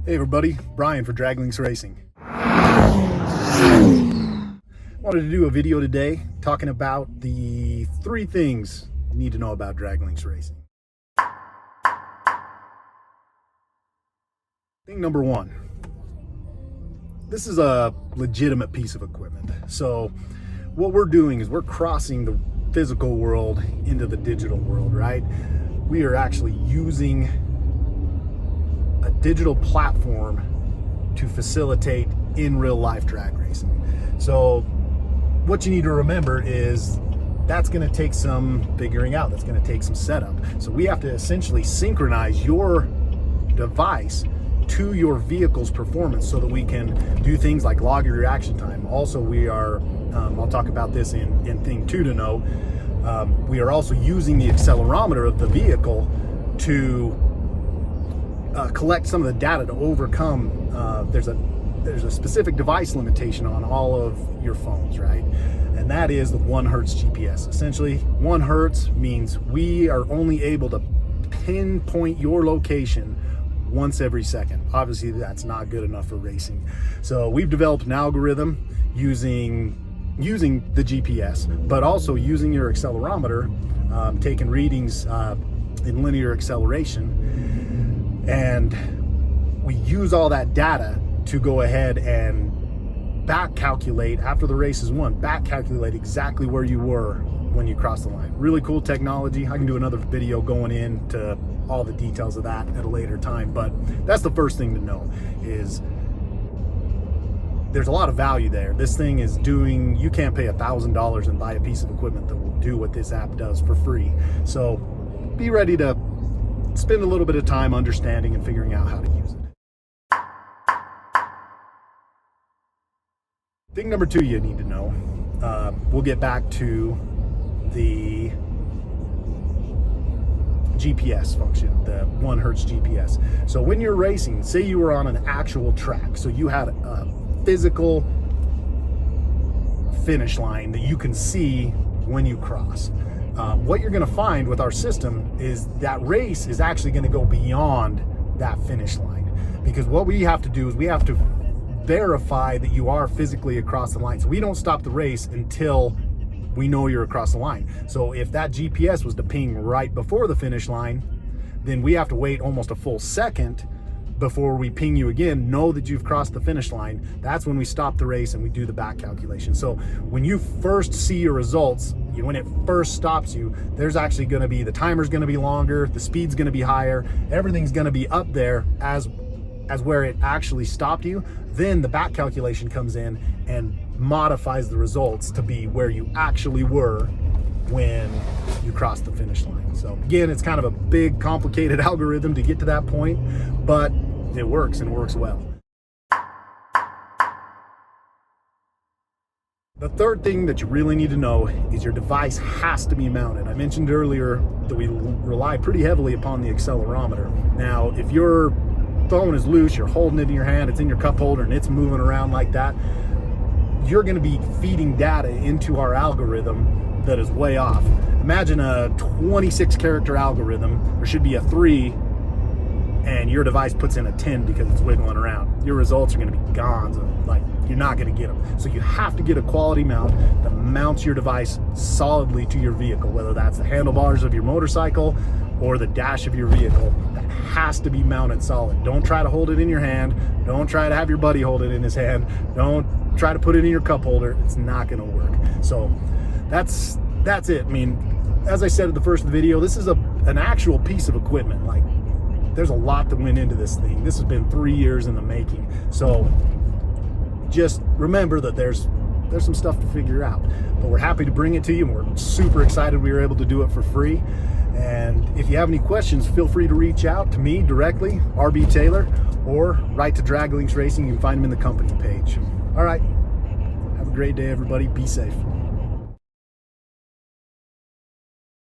Hey everybody, Brian for DragLinks Racing. Wanted to do a video today talking about the 3 things you need to know about DragLinks Racing. Thing number 1, this is a legitimate piece of equipment. So what we're doing is we're crossing the physical world into the digital world, right? We are actually using a digital platform to facilitate in real life drag racing. So what you need to remember is that's going to take some figuring out. That's going to take some setup. So we have to essentially synchronize your device to your vehicle's performance so that we can do things like log your reaction time. Also, we are, I'll talk about this in thing 2 to know, we are also using the accelerometer of the vehicle to collect some of the data to overcome, there's a specific device limitation on all of your phones, right? And that is the 1 Hertz GPS. Essentially, 1 Hertz means we are only able to pinpoint your location once every second. Obviously, that's not good enough for racing. So we've developed an algorithm using the GPS, but also using your accelerometer, taking readings in linear acceleration. And we use all that data to go ahead and back calculate, after the race is won, back calculate exactly where you were when you crossed the line. Really cool technology. I can do another video going into all the details of that at a later time, but that's the first thing to know is there's a lot of value there. This thing is doing, you can't pay $1,000 and buy a piece of equipment that will do what this app does for free. So be ready to spend a little bit of time understanding and figuring out how to use it. Thing number 2 you need to know, we'll get back to the GPS function, the 1 Hertz GPS. So when you're racing, say you were on an actual track, so you had a physical finish line that you can see when you cross. What you're going to find with our system is that race is actually going to go beyond that finish line, because what we have to do is we have to verify that you are physically across the line. So we don't stop the race until we know you're across the line. So if that GPS was to ping right before the finish line, then we have to wait almost a full second before we ping you again, know that you've crossed the finish line. That's when we stop the race and we do the back calculation. So when you first see your results, when it first stops you, there's actually going to be, the timer's going to be longer, the speed's going to be higher, everything's going to be up there as where it actually stopped you. Then the back calculation comes in and modifies the results to be where you actually were when you crossed the finish line. So again, it's kind of a big, complicated algorithm to get to that point, but it works and works well. The third thing that you really need to know is your device has to be mounted. I mentioned earlier that we rely pretty heavily upon the accelerometer. Now, if your phone is loose, you're holding it in your hand, it's in your cup holder and it's moving around like that, you're going to be feeding data into our algorithm that is way off. Imagine a 26 character algorithm. There should be a 3 and your device puts in a 10 because it's wiggling around. Your results are going to be gone. So like, you're not going to get them. So you have to get a quality mount that mounts your device solidly to your vehicle, whether that's the handlebars of your motorcycle or the dash of your vehicle. That has to be mounted solid. Don't try to hold it in your hand. Don't try to have your buddy hold it in his hand. Don't try to put it in your cup holder. It's not going to work. So that's it. I mean, as I said at the first of the video, this is an actual piece of equipment. Like, there's a lot that went into this thing. This has been 3 years in the making. So just remember that there's some stuff to figure out, but we're happy to bring it to you. And we're super excited we were able to do it for free. And if you have any questions, feel free to reach out to me directly, RB Taylor, or write to DragLinks Racing. You can find them in the company page. All right. Have a great day, everybody. Be safe.